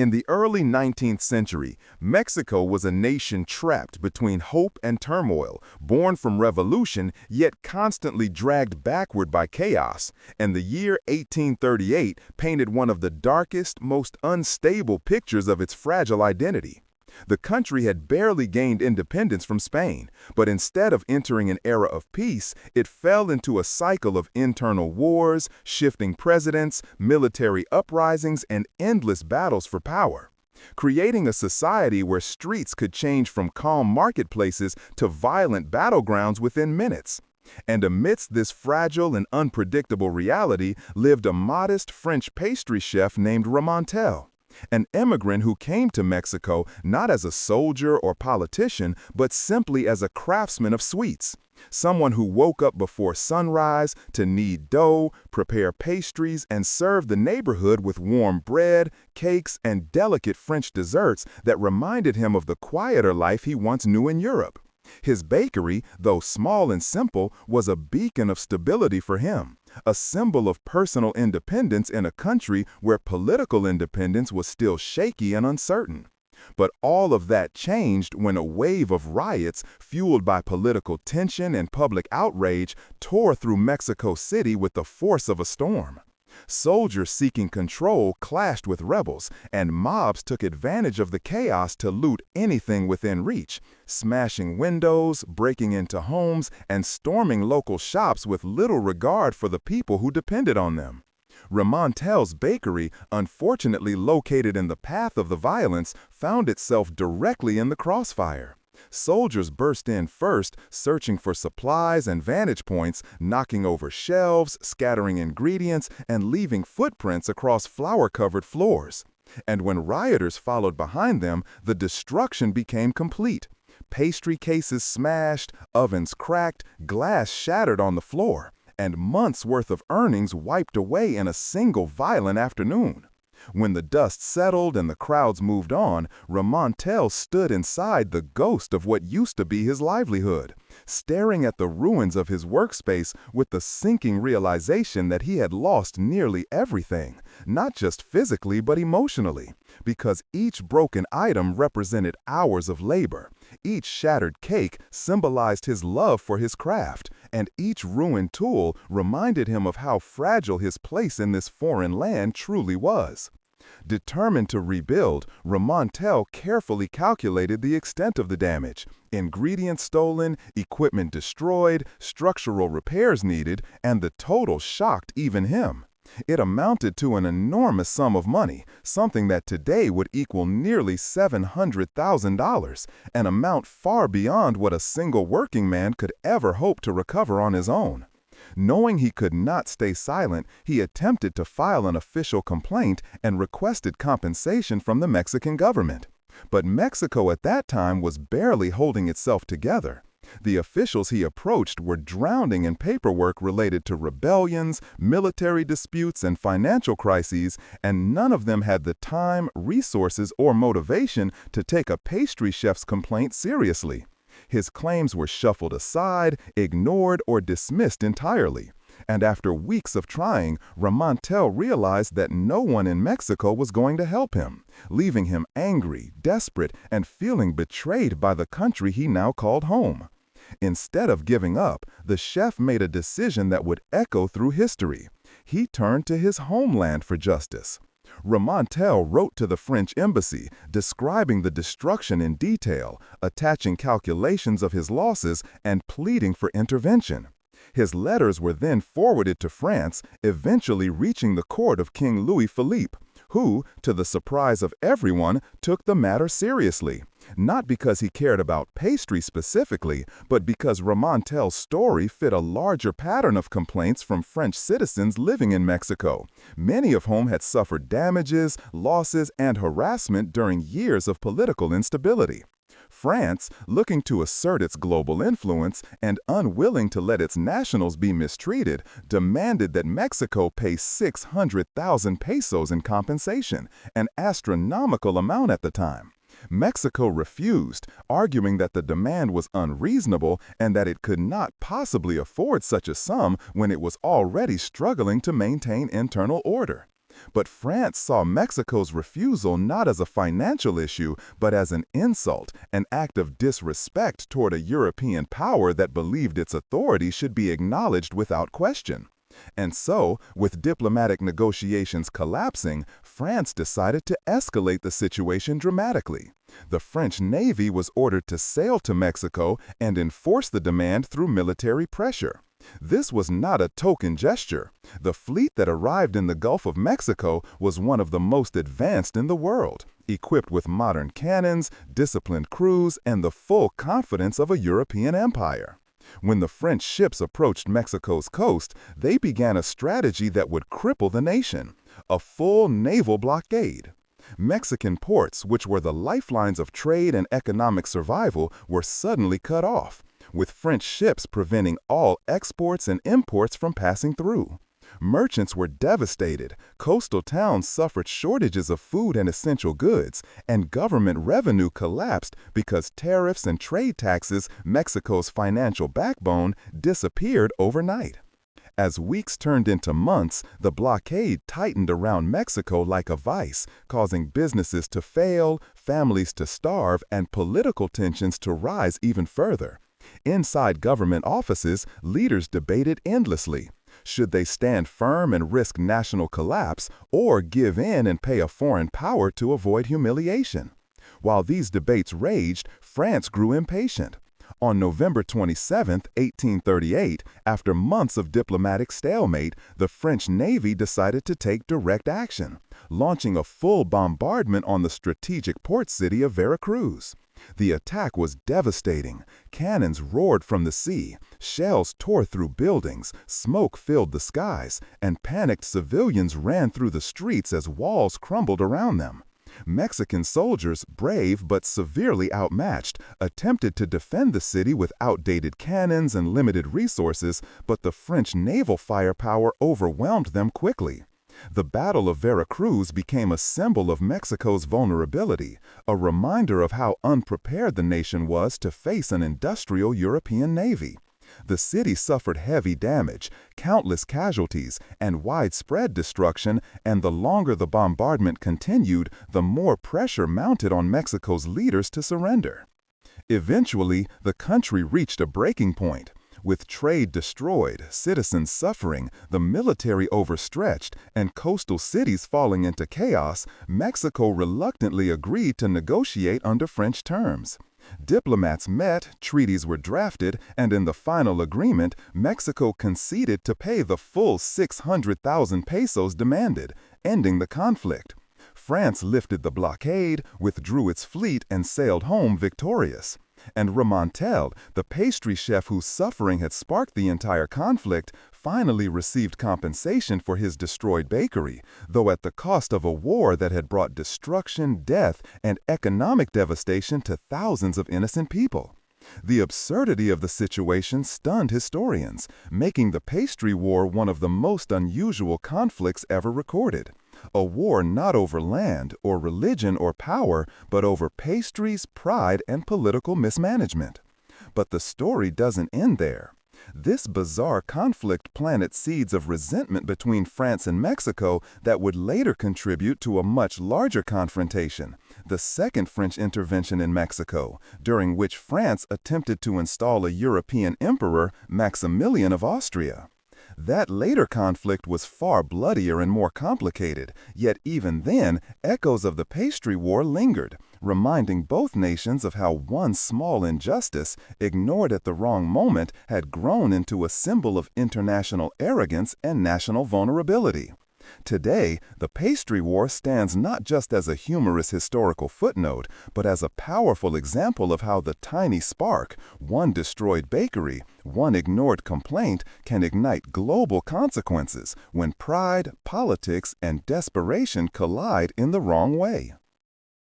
In the early 19th century, Mexico was a nation trapped between hope and turmoil, born from revolution yet constantly dragged backward by chaos, and the year 1838 painted one of the darkest, most unstable pictures of its fragile identity. The country had barely gained independence from Spain, but instead of entering an era of peace, it fell into a cycle of internal wars, shifting presidents, military uprisings, and endless battles for power, creating a society where streets could change from calm marketplaces to violent battlegrounds within minutes. And amidst this fragile and unpredictable reality lived a modest French pastry chef named Ramontel, an immigrant who came to Mexico not as a soldier or politician, but simply as a craftsman of sweets, someone who woke up before sunrise to knead dough, prepare pastries, and serve the neighborhood with warm bread, cakes, and delicate French desserts that reminded him of the quieter life he once knew in Europe. His bakery, though small and simple, was a beacon of stability for him, a symbol of personal independence in a country where political independence was still shaky and uncertain. But all of that changed when a wave of riots, fueled by political tension and public outrage, tore through Mexico City with the force of a storm. Soldiers seeking control clashed with rebels, and mobs took advantage of the chaos to loot anything within reach, smashing windows, breaking into homes, and storming local shops with little regard for the people who depended on them. Ramontel's bakery, unfortunately located in the path of the violence, found itself directly in the crossfire. Soldiers burst in first, searching for supplies and vantage points, knocking over shelves, scattering ingredients, and leaving footprints across flour-covered floors. And when rioters followed behind them, the destruction became complete. Pastry cases smashed, ovens cracked, glass shattered on the floor, and months' worth of earnings wiped away in a single violent afternoon. When the dust settled and the crowds moved on, Ramontel stood inside the ghost of what used to be his livelihood, staring at the ruins of his workspace with the sinking realization that he had lost nearly everything, not just physically but emotionally, because each broken item represented hours of labor, each shattered cake symbolized his love for his craft, and each ruined tool reminded him of how fragile his place in this foreign land truly was. Determined to rebuild, Ramontel carefully calculated the extent of the damage: ingredients stolen, equipment destroyed, structural repairs needed, and the total shocked even him. It amounted to an enormous sum of money, something that today would equal nearly $700,000, an amount far beyond what a single working man could ever hope to recover on his own. Knowing he could not stay silent, he attempted to file an official complaint and requested compensation from the Mexican government. But Mexico at that time was barely holding itself together. The officials he approached were drowning in paperwork related to rebellions, military disputes, and financial crises, and none of them had the time, resources, or motivation to take a pastry chef's complaint seriously. His claims were shuffled aside, ignored, or dismissed entirely. And after weeks of trying, Ramontel realized that no one in Mexico was going to help him, leaving him angry, desperate, and feeling betrayed by the country he now called home. Instead of giving up, the chef made a decision that would echo through history. He turned to his homeland for justice. Ramontel wrote to the French embassy, describing the destruction in detail, attaching calculations of his losses, and pleading for intervention. His letters were then forwarded to France, eventually reaching the court of King Louis Philippe, who, to the surprise of everyone, took the matter seriously. Not because he cared about pastry specifically, but because Ramontel's story fit a larger pattern of complaints from French citizens living in Mexico, many of whom had suffered damages, losses, and harassment during years of political instability. France, looking to assert its global influence and unwilling to let its nationals be mistreated, demanded that Mexico pay 600,000 pesos in compensation, an astronomical amount at the time. Mexico refused, arguing that the demand was unreasonable and that it could not possibly afford such a sum when it was already struggling to maintain internal order. But France saw Mexico's refusal not as a financial issue, but as an insult, an act of disrespect toward a European power that believed its authority should be acknowledged without question. And so, with diplomatic negotiations collapsing, France decided to escalate the situation dramatically. The French Navy was ordered to sail to Mexico and enforce the demand through military pressure. This was not a token gesture. The fleet that arrived in the Gulf of Mexico was one of the most advanced in the world, equipped with modern cannons, disciplined crews, and the full confidence of a European empire. When the French ships approached Mexico's coast, they began a strategy that would cripple the nation: a full naval blockade. Mexican ports, which were the lifelines of trade and economic survival, were suddenly cut off, with French ships preventing all exports and imports from passing through. Merchants were devastated, coastal towns suffered shortages of food and essential goods, and government revenue collapsed because tariffs and trade taxes, Mexico's financial backbone, disappeared overnight. As weeks turned into months, the blockade tightened around Mexico like a vice, causing businesses to fail, families to starve, and political tensions to rise even further. Inside government offices, leaders debated endlessly. Should they stand firm and risk national collapse, or give in and pay a foreign power to avoid humiliation? While these debates raged, France grew impatient. On November 27, 1838, after months of diplomatic stalemate, the French Navy decided to take direct action, launching a full bombardment on the strategic port city of Veracruz. The attack was devastating. Cannons roared from the sea, shells tore through buildings, smoke filled the skies, and panicked civilians ran through the streets as walls crumbled around them. Mexican soldiers, brave but severely outmatched, attempted to defend the city with outdated cannons and limited resources, but the French naval firepower overwhelmed them quickly. The Battle of Veracruz became a symbol of Mexico's vulnerability, a reminder of how unprepared the nation was to face an industrial European navy. The city suffered heavy damage, countless casualties, and widespread destruction, and the longer the bombardment continued, the more pressure mounted on Mexico's leaders to surrender. Eventually, the country reached a breaking point. With trade destroyed, citizens suffering, the military overstretched, and coastal cities falling into chaos, Mexico reluctantly agreed to negotiate under French terms. Diplomats met, treaties were drafted, and in the final agreement, Mexico conceded to pay the full 600,000 pesos demanded, ending the conflict. France lifted the blockade, withdrew its fleet, and sailed home victorious. And Ramontel, the pastry chef whose suffering had sparked the entire conflict, finally received compensation for his destroyed bakery, though at the cost of a war that had brought destruction, death, and economic devastation to thousands of innocent people. The absurdity of the situation stunned historians, making the Pastry War one of the most unusual conflicts ever recorded. A war not over land or religion or power, but over pastries, pride, and political mismanagement. But the story doesn't end there. This bizarre conflict planted seeds of resentment between France and Mexico that would later contribute to a much larger confrontation, the Second French Intervention in Mexico, during which France attempted to install a European emperor, Maximilian of Austria. That later conflict was far bloodier and more complicated, yet even then, echoes of the Pastry War lingered, reminding both nations of how one small injustice, ignored at the wrong moment, had grown into a symbol of international arrogance and national vulnerability. Today, the Pastry War stands not just as a humorous historical footnote, but as a powerful example of how the tiny spark, one destroyed bakery, one ignored complaint, can ignite global consequences when pride, politics, and desperation collide in the wrong way.